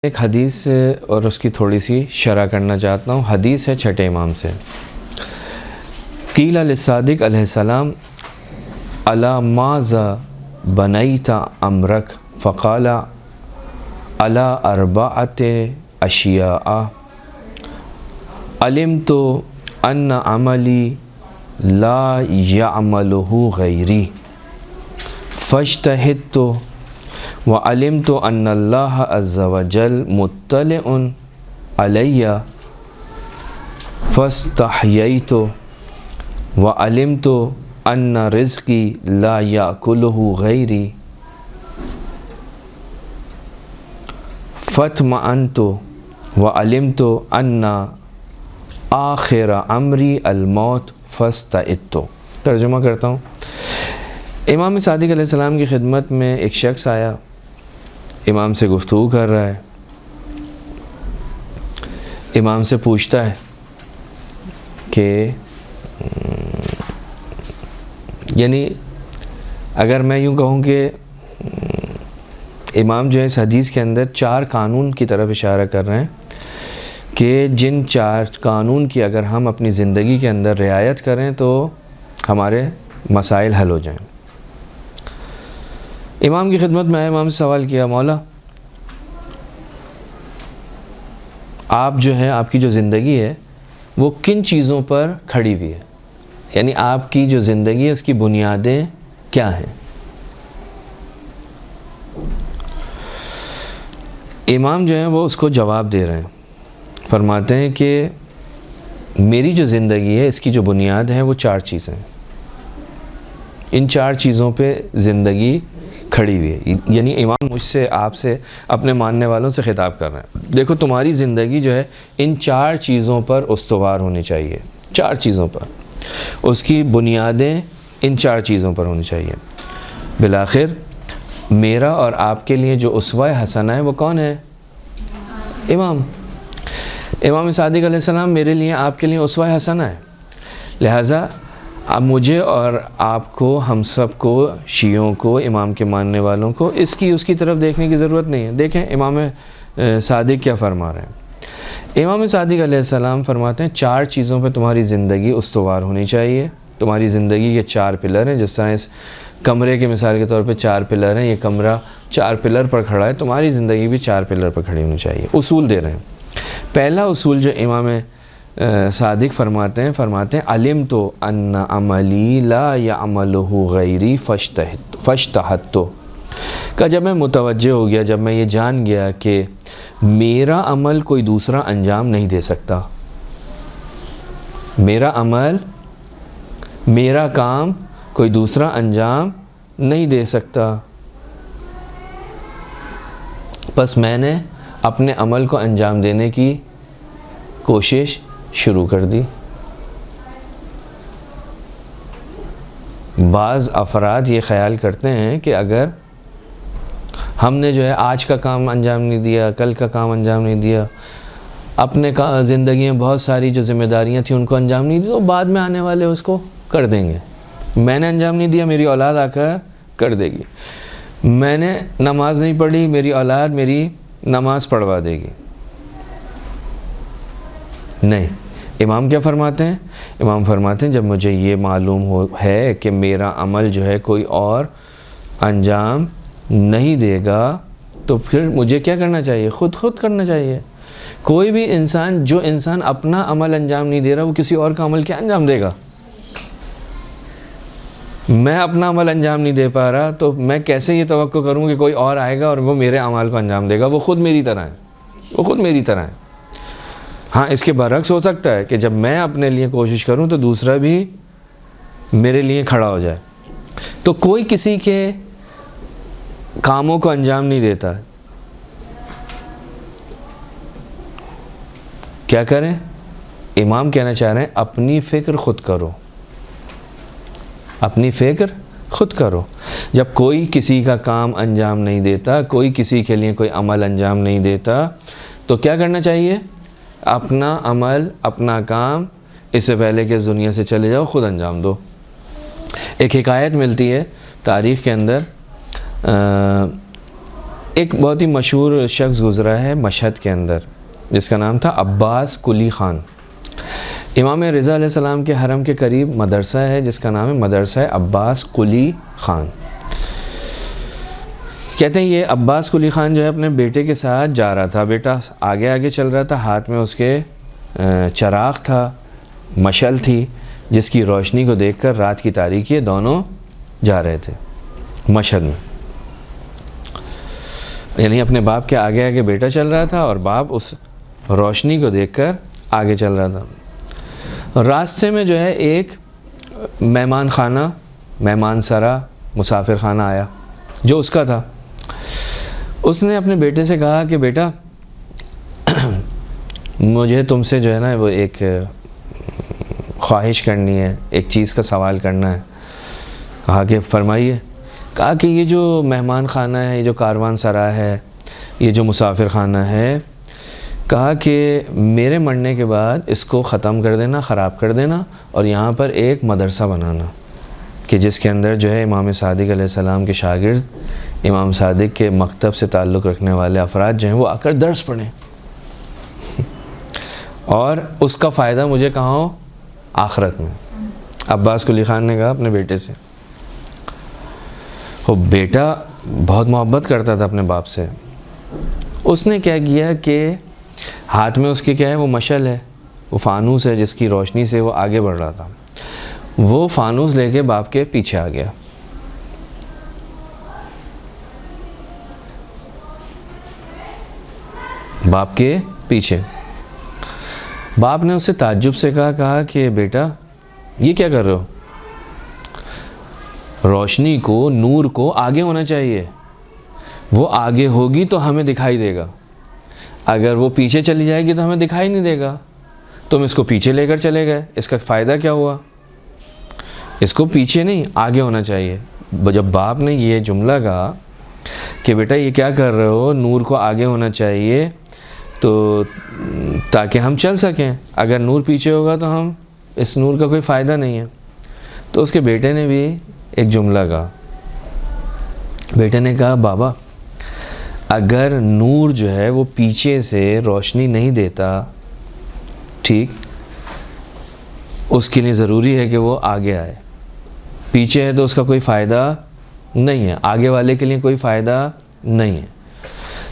ایک حدیث اور اس کی تھوڑی سی شرح کرنا چاہتا ہوں۔ حدیث ہے چھٹے امام سے۔ قیل للصادق علیہ السلام الا ماذا بنیت امرک فقال الا اربعۃ اشیاء علمت ان عملی لا یعملہ غیری فاجتہدت وعلمت ان اللہ عز وجل مطلع علی فاستحییت وعلمت ان رزقی لا یأکلہ غیری فاطمأنت وعلمت ان آخر امری الموت فاستعدت۔ ترجمہ کرتا ہوں۔ امام صادق علیہ السلام کی خدمت میں ایک شخص آیا، امام سے گفتگو کر رہا ہے، امام سے پوچھتا ہے کہ یعنی اگر میں یوں کہوں کہ امام جو ہے اس حدیث کے اندر 4 قانون کی طرف اشارہ کر رہے ہیں کہ جن 4 قانون کی اگر ہم اپنی زندگی کے اندر رعایت کریں تو ہمارے مسائل حل ہو جائیں۔ امام کی خدمت میں آئے، امام سے سوال کیا، مولا آپ جو ہے آپ کی جو زندگی ہے وہ کن چیزوں پر کھڑی ہوئی ہے، یعنی آپ کی جو زندگی ہے اس کی بنیادیں کیا ہیں؟ امام جو ہیں وہ اس کو جواب دے رہے ہیں، فرماتے ہیں کہ میری جو زندگی ہے اس کی جو بنیاد ہے وہ 4 چیزیں ہیں، ان 4 چیزوں پہ زندگی کھڑی ہوئی ہے۔ یعنی امام مجھ سے، آپ سے، اپنے ماننے والوں سے خطاب کر رہے ہیں، دیکھو تمہاری زندگی جو ہے ان 4 چیزوں پر استوار ہونی چاہیے، 4 چیزوں پر، اس کی بنیادیں ان 4 چیزوں پر ہونی چاہیے۔ بالآخر میرا اور آپ کے لیے جو اسوہ حسنہ ہے وہ کون ہے؟ امام صادق علیہ السلام میرے لیے، آپ کے لیے اسوہ حسنہ ہے۔ لہٰذا اب مجھے اور آپ کو، ہم سب کو، شیعوں کو، امام کے ماننے والوں کو اس کی طرف دیکھنے کی ضرورت نہیں ہے۔ دیکھیں امام صادق کیا فرما رہے ہیں۔ امام صادق علیہ السلام فرماتے ہیں 4 چیزوں پہ تمہاری زندگی استوار ہونی چاہیے۔ تمہاری زندگی کے 4 پلر ہیں، جس طرح اس کمرے کے مثال کے طور پہ 4 پلر ہیں، یہ کمرہ 4 پلر پر کھڑا ہے، تمہاری زندگی بھی 4 پلر پر کھڑی ہونی چاہیے۔ اصول دے رہے ہیں۔ پہلا اصول جو امام صادق فرماتے ہیں علمت ان عملی لا یعملہ غیری فاجتہدت، کہ جب میں متوجہ ہو گیا، جب میں یہ جان گیا کہ میرا عمل کوئی دوسرا انجام نہیں دے سکتا، میرا عمل، میرا کام کوئی دوسرا انجام نہیں دے سکتا، بس میں نے اپنے عمل کو انجام دینے کی کوشش شروع کر دی۔ بعض افراد یہ خیال کرتے ہیں کہ اگر ہم نے جو ہے آج کا کام انجام نہیں دیا، کل کا کام انجام نہیں دیا، اپنے زندگی میں بہت ساری جو ذمہ داریاں تھیں ان کو انجام نہیں دیا، تو بعد میں آنے والے اس کو کر دیں گے۔ میں نے انجام نہیں دیا، میری اولاد آ کر کر دے گی۔ میں نے نماز نہیں پڑھی، میری اولاد میری نماز پڑھوا دے گی۔ نہیں، امام کیا فرماتے ہیں؟ امام فرماتے ہیں جب مجھے یہ معلوم ہے کہ میرا عمل جو ہے کوئی اور انجام نہیں دے گا تو پھر مجھے کیا کرنا چاہیے؟ خود کرنا چاہیے۔ کوئی بھی انسان، جو انسان اپنا عمل انجام نہیں دے رہا، وہ کسی اور کا عمل کیا انجام دے گا؟ میں اپنا عمل انجام نہیں دے پا رہا تو میں کیسے یہ توقع کروں کہ کوئی اور آئے گا اور وہ میرے عمل کو انجام دے گا؟ وہ خود میری طرح ہے، ہاں اس کے برعکس ہو سکتا ہے کہ جب میں اپنے لیے کوشش کروں تو دوسرا بھی میرے لیے کھڑا ہو جائے۔ تو کوئی کسی کے کاموں کو انجام نہیں دیتا، کیا کریں؟ امام کہنا چاہ رہے ہیں اپنی فکر خود کرو، اپنی فکر خود کرو۔ جب کوئی کسی کا کام انجام نہیں دیتا، کوئی کسی کے لیے کوئی عمل انجام نہیں دیتا، تو کیا کرنا چاہیے؟ اپنا عمل، اپنا کام اس سے پہلے کہ اس دنیا سے چلے جاؤ خود انجام دو۔ ایک حکایت ملتی ہے تاریخ کے اندر، ایک بہت ہی مشہور شخص گزرا ہے مشہد کے اندر جس کا نام تھا عباس قلی خان. امام رضا علیہ السلام کے حرم کے قریب مدرسہ ہے جس کا نام ہے مدرسہ عباس قلی خان. کہتے ہیں یہ عباس قلی خان جو ہے اپنے بیٹے کے ساتھ جا رہا تھا. بیٹا آگے آگے چل رہا تھا, ہاتھ میں اس کے چراغ تھا, مشعل تھی جس کی روشنی کو دیکھ کر رات کی تاریکی دونوں جا رہے تھے مشہد میں. یعنی اپنے باپ کے آگے آگے بیٹا چل رہا تھا اور باپ اس روشنی کو دیکھ کر آگے چل رہا تھا. راستے میں جو ہے ایک مہمان خانہ, مہمان سرا, مسافر خانہ آیا جو اس کا تھا. اس نے اپنے بیٹے سے کہا کہ بیٹا مجھے تم سے جو ہے نا وہ ایک خواہش کرنی ہے, ایک چیز کا سوال کرنا ہے. کہا کہ فرمائیے. کہا کہ یہ جو مہمان خانہ ہے, یہ جو کاروان سرا ہے, یہ جو مسافر خانہ ہے, کہا کہ میرے مرنے کے بعد اس کو ختم کر دینا, خراب کر دینا اور یہاں پر ایک مدرسہ بنانا کہ جس کے اندر جو ہے امام صادق علیہ السلام کے شاگرد, امام صادق کے مکتب سے تعلق رکھنے والے افراد جو ہیں وہ آ کر درس پڑھیں اور اس کا فائدہ مجھے کہاں ہو, آخرت میں. عباس قلی خان نے کہا اپنے بیٹے سے. وہ بیٹا بہت محبت کرتا تھا اپنے باپ سے. اس نے کیا کیا کہ ہاتھ میں اس کے کیا ہے, وہ مشعل ہے, وہ فانوس ہے جس کی روشنی سے وہ آگے بڑھ رہا تھا. وہ فانوس لے کے باپ کے پیچھے آ گیا. باپ کے پیچھے. باپ نے اس سے تعجب سے کہا کہ بیٹا یہ کیا کر رہے ہو؟ روشنی کو, نور کو آگے ہونا چاہیے. وہ آگے ہوگی تو ہمیں دکھائی دے گا, اگر وہ پیچھے چلی جائے گی تو ہمیں دکھائی نہیں دے گا. تم اس کو پیچھے لے کر چلے گئے, اس کا فائدہ کیا ہوا؟ اس کو پیچھے نہیں آگے ہونا چاہیے. جب باپ نے یہ جملہ کہا کہ بیٹا یہ کیا کر رہے ہو, نور کو آگے ہونا چاہیے تو تاکہ ہم چل سکیں, اگر نور پیچھے ہوگا تو ہم اس نور کا کوئی فائدہ نہیں ہے. تو اس کے بیٹے نے بھی ایک جملہ کہا. بیٹے نے کہا بابا اگر نور جو ہے وہ پیچھے سے روشنی نہیں دیتا, ٹھیک, اس کے لیے ضروری ہے کہ وہ آگے آئے. پیچھے ہے تو اس کا کوئی فائدہ نہیں ہے, آگے والے کے لیے کوئی فائدہ نہیں ہے.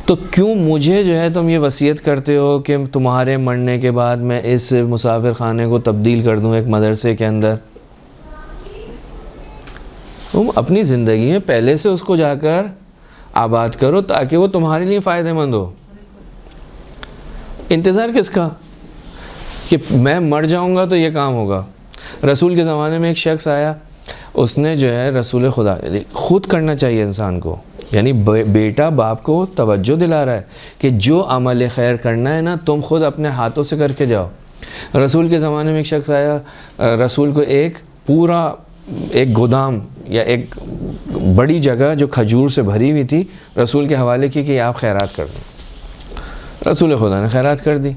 تو کیوں مجھے جو ہے تم یہ وصیت کرتے ہو کہ تمہارے مرنے کے بعد میں اس مسافر خانے کو تبدیل کر دوں ایک مدرسے کے اندر؟ تم اپنی زندگی میں پہلے سے اس کو جا کر آباد کرو تاکہ وہ تمہارے لیے فائدہ مند ہو. انتظار کس کا کہ میں مر جاؤں گا تو یہ کام ہوگا؟ رسول کے زمانے میں ایک شخص آیا, اس نے جو ہے رسول خدا, خود کرنا چاہیے انسان کو, یعنی بیٹا باپ کو توجہ دلا رہا ہے کہ جو عمل خیر کرنا ہے نا تم خود اپنے ہاتھوں سے کر کے جاؤ. رسول کے زمانے میں ایک شخص آیا, رسول کو ایک پورا ایک گودام یا ایک بڑی جگہ جو کھجور سے بھری ہوئی تھی رسول کے حوالے کی کہ آپ خیرات کر دیں. رسول خدا نے خیرات کر دی.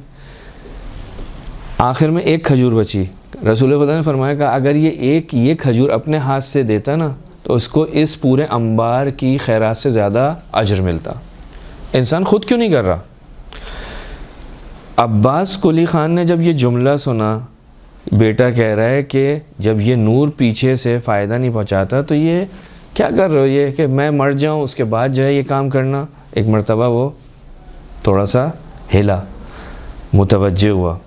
آخر میں ایک کھجور بچی. رسول خدا نے فرمایا کہ اگر یہ کھجور اپنے ہاتھ سے دیتا نا تو اس کو اس پورے انبار کی خیرات سے زیادہ اجر ملتا. انسان خود کیوں نہیں کر رہا؟ عباس قلی خان نے جب یہ جملہ سنا, بیٹا کہہ رہا ہے کہ جب یہ نور پیچھے سے فائدہ نہیں پہنچاتا تو یہ کیا کر رہے ہو, یہ کہ میں مر جاؤں اس کے بعد جو ہے یہ کام کرنا. ایک مرتبہ وہ تھوڑا سا ہلا, متوجہ ہوا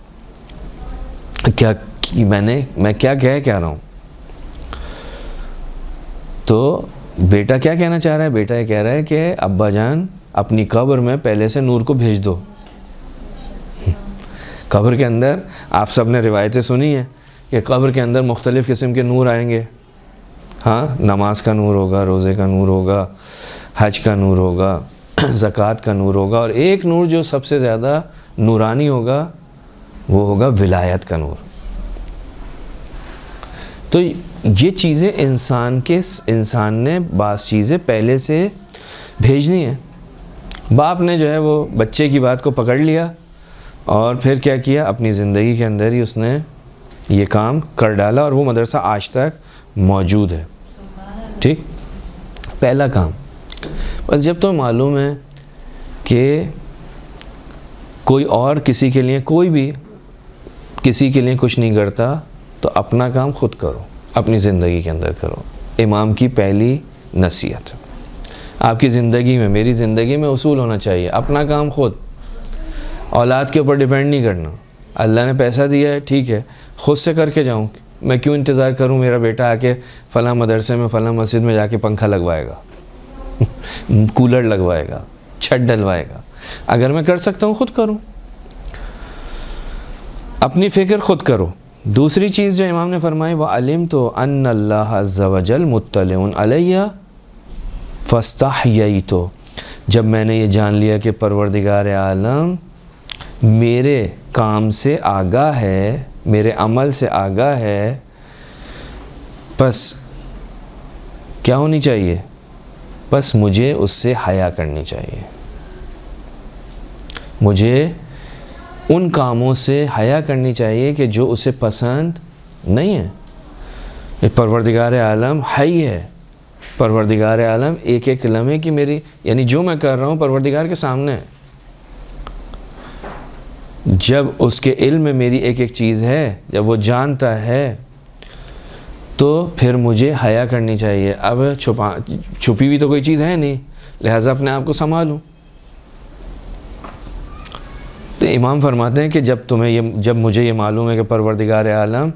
کیا میں کیا کہہ رہا ہوں. تو بیٹا کیا کہنا چاہ رہا ہے؟ بیٹا یہ کہہ رہا ہے کہ ابا جان اپنی قبر میں پہلے سے نور کو بھیج دو. قبر کے اندر آپ سب نے روایتیں سنی ہیں کہ قبر کے اندر مختلف قسم کے نور آئیں گے. ہاں, نماز کا نور ہوگا, روزے کا نور ہوگا, حج کا نور ہوگا, زکوٰۃ کا نور ہوگا, اور ایک نور جو سب سے زیادہ نورانی ہوگا وہ ہوگا ولایت کا نور. تو یہ چیزیں انسان نے بعض چیزیں پہلے سے بھیجنی ہیں. باپ نے جو ہے وہ بچے کی بات کو پکڑ لیا اور پھر کیا کیا, اپنی زندگی کے اندر ہی اس نے یہ کام کر ڈالا اور وہ مدرسہ آج تک موجود ہے. ٹھیک, پہلا کام. بس جب تو معلوم ہے کہ کوئی اور کسی کے لیے کوئی بھی کسی کے لیے کچھ نہیں کرتا تو اپنا کام خود کرو، اپنی زندگی کے اندر کرو۔ امام کی پہلی نصیحت آپ کی زندگی میں، میری زندگی میں اصول ہونا چاہیے، اپنا کام خود، اولاد کے اوپر ڈیپینڈ نہیں کرنا۔ اللہ نے پیسہ دیا ہے، ٹھیک ہے، خود سے کر کے جاؤں، میں کیوں انتظار کروں میرا بیٹا آ کے فلاں مدرسے میں فلاں مسجد میں جا کے پنکھا لگوائے گا کولر لگوائے گا، چھت ڈلوائے گا۔ اگر میں کر سکتا ہوں خود کروں، اپنی فکر خود کرو۔ دوسری چیز جو امام نے فرمائی، وَعَلِمْتُ أَنَّ اللَّهَ عَزَّ وَجَلَّ مُطَّلِعٌ عَلَيَّ فَاسْتَحْيَيْتُ، جب میں نے یہ جان لیا کہ پروردگار عالم میرے کام سے آگاہ ہے، میرے عمل سے آگاہ ہے، بس کیا ہونی چاہیے؟ بس مجھے اس سے حیا کرنی چاہیے، مجھے ان کاموں سے حیا کرنی چاہیے کہ جو اسے پسند نہیں ہے۔ پروردگار عالم حی ہے، پروردگار عالم ایک ایک لمحے کی میری، یعنی جو میں کر رہا ہوں پروردگار کے سامنے ہے۔ جب اس کے علم میں میری ایک ایک چیز ہے، جب وہ جانتا ہے، تو پھر مجھے حیا کرنی چاہیے۔ اب چھپی ہوئی تو کوئی چیز ہے نہیں، لہٰذا اپنے آپ کو سنبھالوں۔ تو امام فرماتے ہیں کہ جب مجھے یہ معلوم ہے کہ پروردگار عالم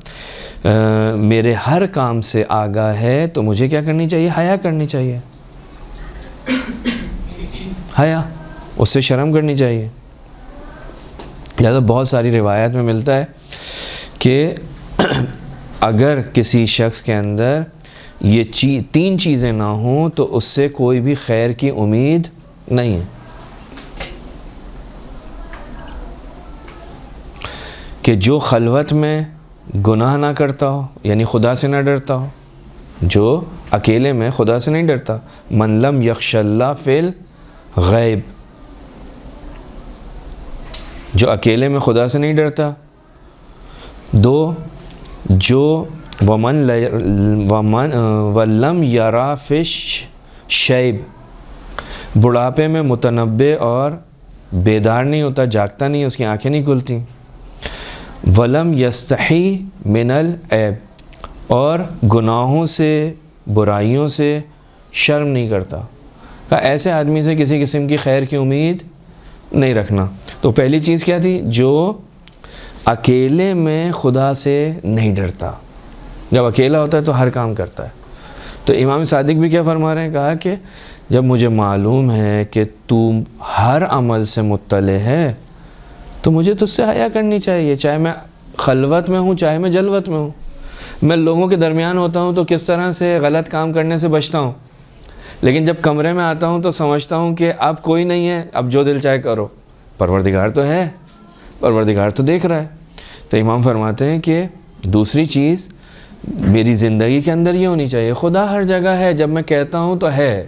میرے ہر کام سے آگاہ ہے، تو مجھے کیا کرنی چاہیے؟ حیا کرنی چاہیے، حیا، اس سے شرم کرنی چاہیے۔ لہذا بہت ساری روایات میں ملتا ہے کہ اگر کسی شخص کے اندر یہ تین چیزیں نہ ہوں تو اس سے کوئی بھی خیر کی امید نہیں ہے، کہ جو خلوت میں گناہ نہ کرتا ہو، یعنی خدا سے نہ ڈرتا ہو، جو اکیلے میں خدا سے نہیں ڈرتا، من لم یخش اللہ فی الغیب، جو اکیلے میں خدا سے نہیں ڈرتا۔ دو، جو ولم یرا فی الشیب، بڑھاپے میں متنبع اور بیدار نہیں ہوتا، جاگتا نہیں، اس کی آنکھیں نہیں کھلتی۔ ولم یستحی من العیب، اور گناہوں سے، برائیوں سے شرم نہیں کرتا۔ کہ ایسے آدمی سے کسی قسم کی خیر کی امید نہیں رکھنا۔ تو پہلی چیز کیا تھی؟ جو اکیلے میں خدا سے نہیں ڈرتا، جب اکیلا ہوتا ہے تو ہر کام کرتا ہے۔ تو امام صادق بھی کیا فرما رہے ہیں؟ کہا کہ جب مجھے معلوم ہے کہ تو ہر عمل سے مطلع ہے تو مجھے تجھ سے حیا کرنی چاہیے، چاہے میں خلوت میں ہوں چاہے میں جلوت میں ہوں۔ میں لوگوں کے درمیان ہوتا ہوں تو کس طرح سے غلط کام کرنے سے بچتا ہوں، لیکن جب کمرے میں آتا ہوں تو سمجھتا ہوں کہ اب کوئی نہیں ہے، اب جو دل چاہے کرو، پروردگار تو ہے، پروردگار تو دیکھ رہا ہے۔ تو امام فرماتے ہیں کہ دوسری چیز میری زندگی کے اندر یہ ہونی چاہیے، خدا ہر جگہ ہے، جب میں کہتا ہوں تو ہے،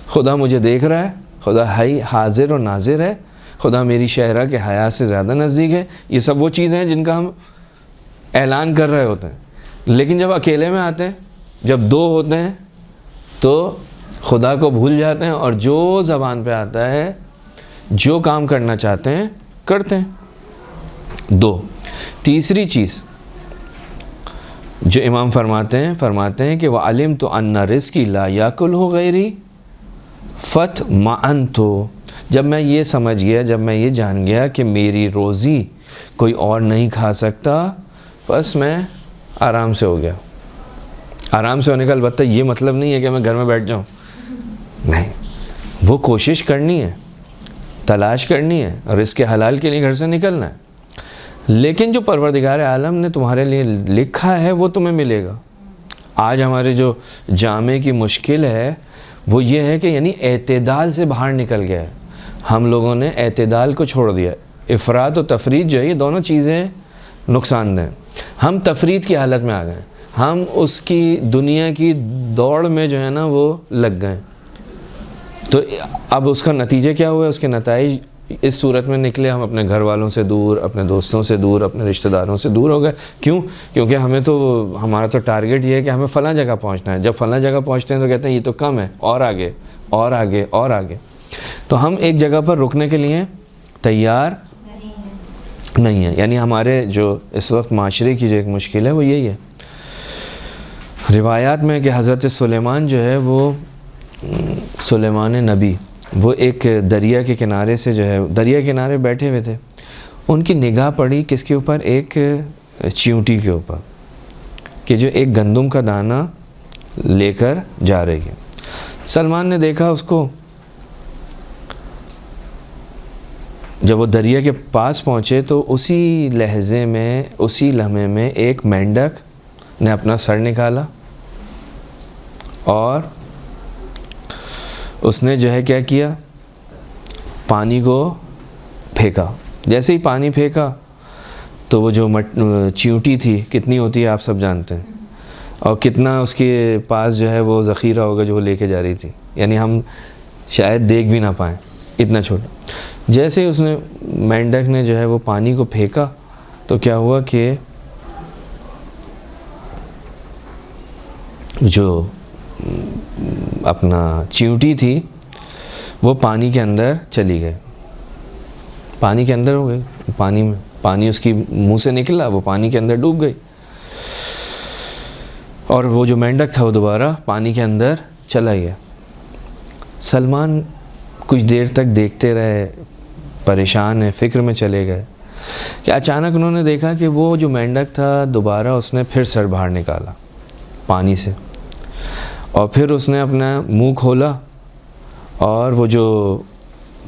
خدا مجھے دیکھ رہا ہے، خدا حاضر و ناظر ہے، خدا میری شہرہ کے حیا سے زیادہ نزدیک ہے۔ یہ سب وہ چیزیں ہیں جن کا ہم اعلان کر رہے ہوتے ہیں، لیکن جب اکیلے میں آتے ہیں، جب دو ہوتے ہیں تو خدا کو بھول جاتے ہیں، اور جو زبان پہ آتا ہے، جو کام کرنا چاہتے ہیں کرتے ہیں۔ دو، تیسری چیز جو امام فرماتے ہیں کہ وَعَلِمْتُ أَنَّ رِزْقِي لَا يَأْكُلُهُ غَيْرِي فَاطْمَأَنْتُ، جب میں یہ سمجھ گیا، جب میں یہ جان گیا کہ میری روزی کوئی اور نہیں کھا سکتا، بس میں آرام سے ہو گیا۔ آرام سے ہونے کا البتہ یہ مطلب نہیں ہے کہ میں گھر میں بیٹھ جاؤں، نہیں، وہ کوشش کرنی ہے، تلاش کرنی ہے، رزق حلال کے لیے گھر سے نکلنا ہے، لیکن جو پروردگار عالم نے تمہارے لیے لکھا ہے وہ تمہیں ملے گا۔ آج ہمارے جو جامع کی مشکل ہے وہ یہ ہے کہ یعنی اعتدال سے باہر نکل گیا ہے، ہم لوگوں نے اعتدال کو چھوڑ دیا۔ افراط و تفرید جو ہے، یہ دونوں چیزیں نقصان دہ ہیں۔ ہم تفرید کی حالت میں آ گئے، ہم اس کی دنیا کی دوڑ میں جو ہے نا وہ لگ گئے، تو اب اس کا نتیجہ کیا ہوا ہے؟ اس کے نتائج اس صورت میں نکلے، ہم اپنے گھر والوں سے دور، اپنے دوستوں سے دور، اپنے رشتہ داروں سے دور ہو گئے۔ کیوں؟ کیونکہ ہمارا تو ٹارگٹ یہ ہے کہ ہمیں فلاں جگہ پہنچنا ہے، جب فلاں جگہ پہنچتے ہیں تو کہتے ہیں یہ تو کم ہے، اور آگے اور آگے اور آگے. تو ہم ایک جگہ پر رکنے کے لیے تیار نہیں ہے. یعنی ہمارے جو اس وقت معاشرے کی جو ایک مشکل ہے وہ یہی ہے. روایات میں کہ حضرت سلیمان جو ہے وہ سلیمان نبی وہ ایک دریا کے کنارے سے جو ہے دریا کے کنارے بیٹھے ہوئے تھے. ان کی نگاہ پڑی کس کے اوپر؟ ایک چیونٹی کے اوپر کہ جو ایک گندم کا دانہ لے کر جا رہی ہے. سلمان نے دیکھا اس کو. جب وہ دریا کے پاس پہنچے تو اسی لحظے میں اسی لمحے میں ایک مینڈک نے اپنا سر نکالا اور اس نے جو ہے کیا کیا؟ پانی کو پھینکا. جیسے ہی پانی پھینکا تو وہ جو چیونٹی تھی کتنی ہوتی ہے آپ سب جانتے ہیں, اور کتنا اس کے پاس جو ہے وہ ذخیرہ ہوگا جو وہ لے کے جا رہی تھی, یعنی ہم شاید دیکھ بھی نہ پائیں اتنا چھوٹا. جیسے ہی اس نے مینڈک نے جو ہے وہ پانی کو پھینکا تو کیا ہوا کہ جو اپنا چیونٹی تھی وہ پانی کے اندر چلی گئی, پانی کے اندر ہو گئی. پانی میں پانی اس کی منہ سے نکلا, وہ پانی کے اندر ڈوب گئی, اور وہ جو مینڈک تھا وہ دوبارہ پانی کے اندر چلا گیا. سلمان کچھ دیر تک دیکھتے رہے, پریشان ہے, فکر میں چلے گئے کہ اچانک انہوں نے دیکھا کہ وہ جو مینڈک تھا دوبارہ اس نے پھر سر باہر نکالا پانی سے, اور پھر اس نے اپنا منہ کھولا اور وہ جو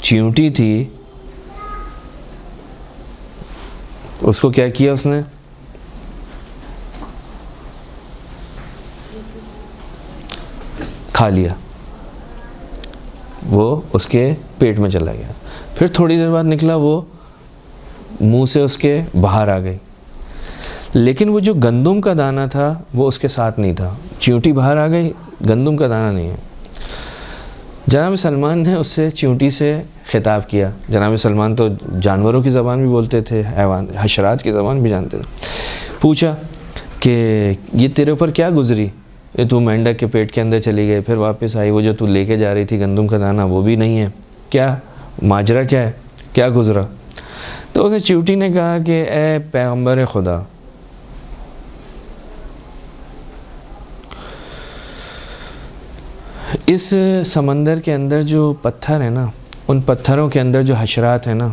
چیونٹی تھی اس کو کیا کیا؟ اس نے کھا لیا, وہ اس کے پیٹ میں چلا گیا. پھر تھوڑی دیر بعد نکلا, وہ منہ سے اس کے باہر آ گئی, لیکن وہ جو گندم کا دانہ تھا وہ اس کے ساتھ نہیں تھا. چیونٹی باہر آ گئی, گندم کا دانہ نہیں ہے. جناب سلمان نے اس سے چیونٹی سے خطاب کیا. جناب سلمان تو جانوروں کی زبان بھی بولتے تھے, حیوان حشرات کی زبان بھی جانتے تھے. پوچھا کہ یہ تیرے اوپر کیا گزری؟ یہ تو مینڈک کے پیٹ کے اندر چلی گئی, پھر واپس آئی, وہ جو تو لے کے جا رہی تھی گندم کا دانہ وہ بھی نہیں ہے, کیا ماجرا کیا ہے, کیا گزرا؟ تو اس نے چیونٹی نے کہا کہ اے پیغمبر خدا, اس سمندر کے اندر جو پتھر ہیں نا, ان پتھروں کے اندر جو حشرات ہیں نا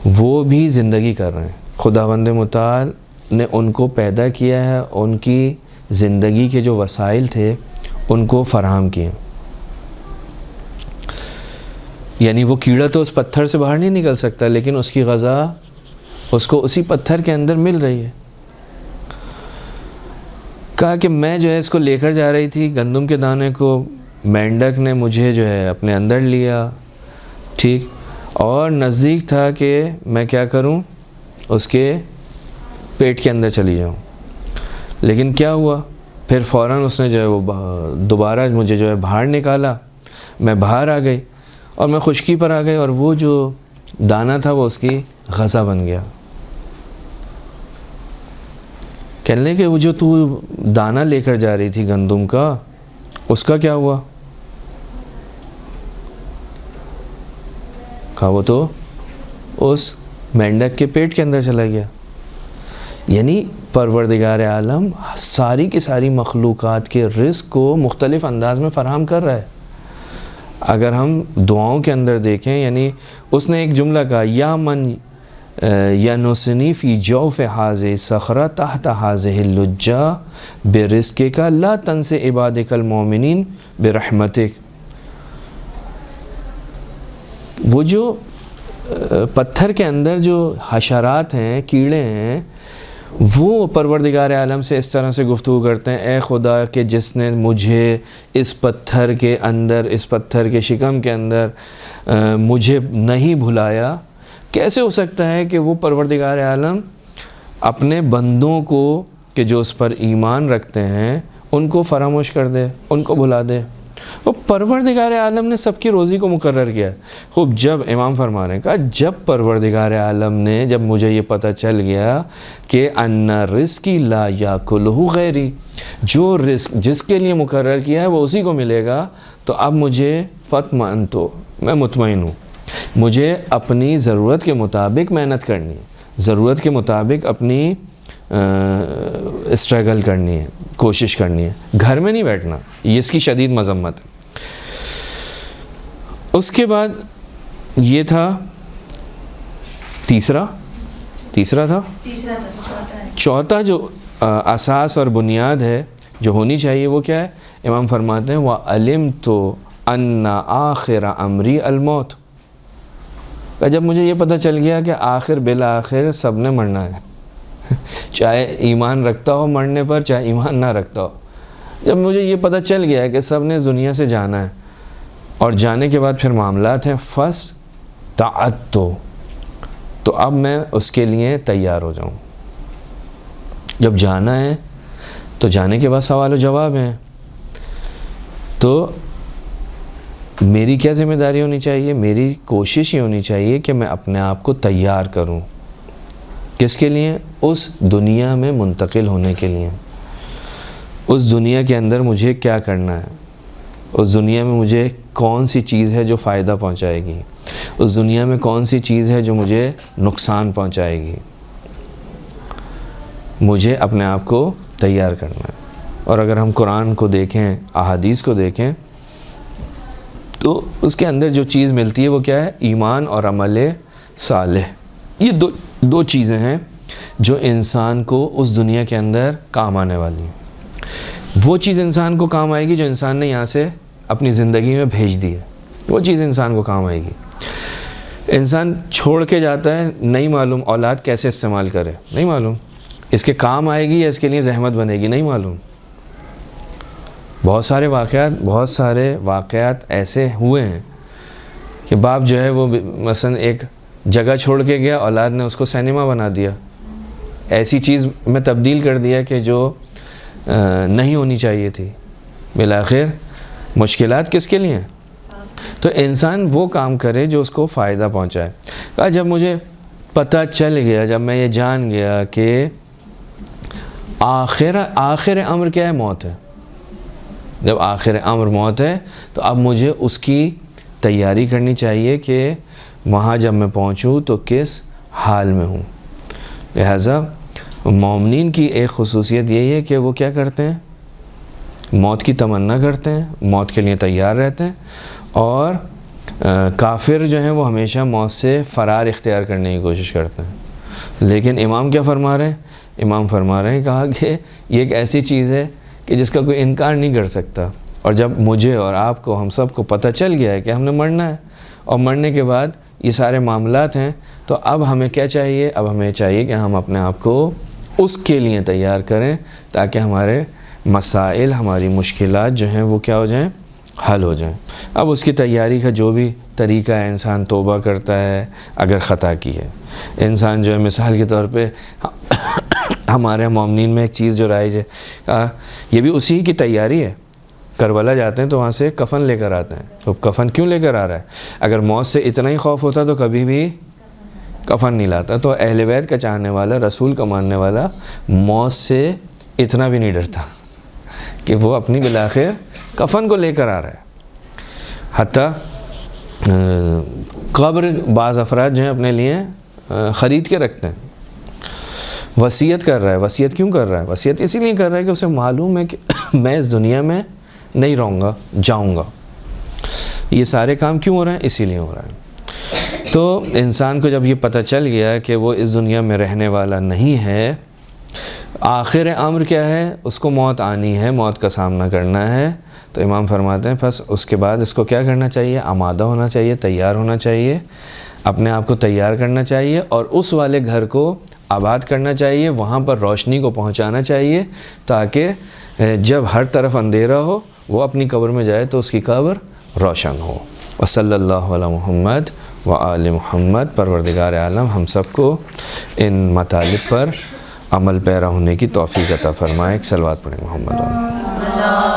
وہ بھی زندگی کر رہے ہیں. خداوند متعال نے ان کو پیدا کیا ہے, ان کی زندگی کے جو وسائل تھے ان کو فراہم کیے. یعنی وہ کیڑا تو اس پتھر سے باہر نہیں نکل سکتا, لیکن اس کی غذا اس کو اسی پتھر کے اندر مل رہی ہے. کہا کہ میں جو ہے اس کو لے کر جا رہی تھی گندم کے دانے کو, مینڈک نے مجھے جو ہے اپنے اندر لیا, ٹھیک, اور نزدیک تھا کہ میں کیا کروں, اس کے پیٹ کے اندر چلی جاؤں. لیکن کیا ہوا, پھر فوراً اس نے جو ہے وہ دوبارہ مجھے جو ہے باہر نکالا, میں باہر آ گئی اور میں خشکی پر آ گئی, اور وہ جو دانہ تھا وہ اس کی غذا بن گیا. کہنے لگے کہ وہ جو تو دانہ لے کر جا رہی تھی گندم کا, اس کا کیا ہوا؟ کہا وہ تو اس مینڈک کے پیٹ کے اندر چلا گیا. یعنی پروردگار عالم ساری کی ساری مخلوقات کے رزق کو مختلف انداز میں فراہم کر رہا ہے. اگر ہم دعاؤں کے اندر دیکھیں, یعنی اس نے ایک جملہ کہا, یا من ینسنی فی جوف حاذہ صخرہ تحت حاذہ اللجہ برزقک لا تنس عبادک المؤمنین برحمتک. وہ جو پتھر کے اندر جو حشرات ہیں, کیڑے ہیں, وہ پروردگار عالم سے اس طرح سے گفتگو کرتے ہیں, اے خدا کہ جس نے مجھے اس پتھر کے اندر, اس پتھر کے شکم کے اندر مجھے نہیں بھلایا, کیسے ہو سکتا ہے کہ وہ پروردگار عالم اپنے بندوں کو کہ جو اس پر ایمان رکھتے ہیں ان کو فراموش کر دے, ان کو بھلا دے. وہ پروردگار عالم نے سب کی روزی کو مقرر کیا ہے. خوب, جب امام فرما رہے ہیں, کہا جب پروردگار عالم نے, جب مجھے یہ پتہ چل گیا کہ ان رزقی لا یاکلہ غیری, جو رزق جس کے لیے مقرر کیا ہے وہ اسی کو ملے گا, تو اب مجھے فاطمئن تو میں مطمئن ہوں، مجھے اپنی ضرورت کے مطابق محنت کرنی ہے، ضرورت کے مطابق اپنی اسٹرگل کرنی ہے، کوشش کرنی ہے، گھر میں نہیں بیٹھنا، یہ اس کی شدید مذمت ہے۔ اس کے بعد یہ تھا تیسرا تھا، چوتھا جو اساس اور بنیاد ہے جو ہونی چاہیے وہ کیا ہے؟ امام فرماتے ہیں وَعَلِمْتُ أَنَّ آخِرَ أَمْرِي الْمَوْتِ، کہ جب مجھے یہ پتہ چل گیا کہ آخر بالآخر سب نے مرنا ہے، چاہے ایمان رکھتا ہو مرنے پر، چاہے ایمان نہ رکھتا ہو، جب مجھے یہ پتہ چل گیا ہے کہ سب نے اس دنیا سے جانا ہے اور جانے کے بعد پھر معاملات ہیں، فَاسْتَعَدْتُ، تو اب میں اس کے لیے تیار ہو جاؤں۔ جب جانا ہے تو جانے کے بعد سوال و جواب ہیں، تو میری کیا ذمہ داری ہونی چاہیے؟ میری کوشش یہ ہونی چاہیے کہ میں اپنے آپ کو تیار کروں، کس کے لیے؟ اس دنیا میں منتقل ہونے کے لیے۔ اس دنیا کے اندر مجھے کیا کرنا ہے، اس دنیا میں مجھے کون سی چیز ہے جو فائدہ پہنچائے گی، اس دنیا میں کون سی چیز ہے جو مجھے نقصان پہنچائے گی، مجھے اپنے آپ کو تیار کرنا ہے۔ اور اگر ہم قرآن کو دیکھیں، احادیث کو دیکھیں، تو اس کے اندر جو چیز ملتی ہے وہ کیا ہے؟ ایمان اور عمل صالح، یہ دو چیزیں ہیں جو انسان کو اس دنیا کے اندر کام آنے والی ہیں۔ وہ چیز انسان کو کام آئے گی جو انسان نے یہاں سے اپنی زندگی میں بھیج دی ہے، وہ چیز انسان کو کام آئے گی۔ انسان چھوڑ کے جاتا ہے، نہیں معلوم اولاد کیسے استعمال کرے، نہیں معلوم اس کے کام آئے گی یا اس کے لیے زحمت بنے گی، نہیں معلوم۔ بہت سارے واقعات ایسے ہوئے ہیں کہ باپ جو ہے وہ مثلا ایک جگہ چھوڑ کے گیا، اولاد نے اس کو سینما بنا دیا، ایسی چیز میں تبدیل کر دیا کہ جو نہیں ہونی چاہیے تھی۔ بالآخر مشکلات کس کے لیے ہیں؟ تو انسان وہ کام کرے جو اس کو فائدہ پہنچائے۔ کہا جب مجھے پتہ چل گیا، جب میں یہ جان گیا کہ آخر امر کیا ہے؟ موت ہے، جب آخر امر موت ہے تو اب مجھے اس کی تیاری کرنی چاہیے کہ وہاں جب میں پہنچوں تو کس حال میں ہوں۔ لہٰذا مومنین کی ایک خصوصیت یہی ہے کہ وہ کیا کرتے ہیں؟ موت کی تمنا کرتے ہیں، موت کے لیے تیار رہتے ہیں، اور کافر جو ہیں وہ ہمیشہ موت سے فرار اختیار کرنے کی کوشش کرتے ہیں۔ لیکن امام کیا فرما رہے ہیں؟ امام فرما رہے ہیں، کہا کہ یہ ایک ایسی چیز ہے کہ جس کا کوئی انکار نہیں کر سکتا، اور جب مجھے اور آپ کو، ہم سب کو پتہ چل گیا ہے کہ ہم نے مرنا ہے، اور مرنے کے بعد یہ سارے معاملات ہیں، تو اب ہمیں کیا چاہیے؟ اب ہمیں چاہیے کہ ہم اپنے آپ کو اس کے لیے تیار کریں تاکہ ہمارے مسائل، ہماری مشکلات جو ہیں وہ کیا ہو جائیں؟ حل ہو جائیں۔ اب اس کی تیاری کا جو بھی طریقہ ہے، انسان توبہ کرتا ہے اگر خطا کی ہے، انسان جو ہے مثال کے طور پہ ہمارے مومنین میں ایک چیز جو رائج ہے، یہ بھی اسی کی تیاری ہے۔ کربلا جاتے ہیں تو وہاں سے کفن لے کر آتے ہیں، تو کفن کیوں لے کر آ رہا ہے؟ اگر موت سے اتنا ہی خوف ہوتا تو کبھی بھی کفن نہیں لاتا۔ تو اہل بیت کا چاہنے والا، رسول کا ماننے والا موت سے اتنا بھی نہیں ڈرتا کہ وہ اپنی بالآخر کفن کو لے کر آ رہا ہے۔ حتیٰ قبر بعض افراد جو ہیں اپنے لیے خرید کے رکھتے ہیں، وصیت کر رہا ہے۔ وصیت کیوں کر رہا ہے؟ وصیت اسی لیے کر رہا ہے کہ اسے معلوم ہے کہ میں اس دنیا میں نہیں رہوں گا، جاؤں گا۔ یہ سارے کام کیوں ہو رہے ہیں؟ اسی لیے ہو رہا ہے۔ تو انسان کو جب یہ پتہ چل گیا کہ وہ اس دنیا میں رہنے والا نہیں ہے، آخر امر کیا ہے؟ اس کو موت آنی ہے، موت کا سامنا کرنا ہے، تو امام فرماتے ہیں بس اس کے بعد اس کو کیا کرنا چاہیے؟ آمادہ ہونا چاہیے، تیار ہونا چاہیے، اپنے آپ کو تیار کرنا چاہیے، اور اس والے گھر کو آباد کرنا چاہیے، وہاں پر روشنی کو پہنچانا چاہیے، تاکہ جب ہر طرف اندھیرا ہو وہ اپنی قبر میں جائے تو اس کی قبر روشن ہو۔ وصلی اللہ علی محمد وآل محمد۔ پروردگار عالم ہم سب کو ان مطالب پر عمل پیرا ہونے کی توفیق عطا فرمائے۔ صلوات پڑھیں محمد۔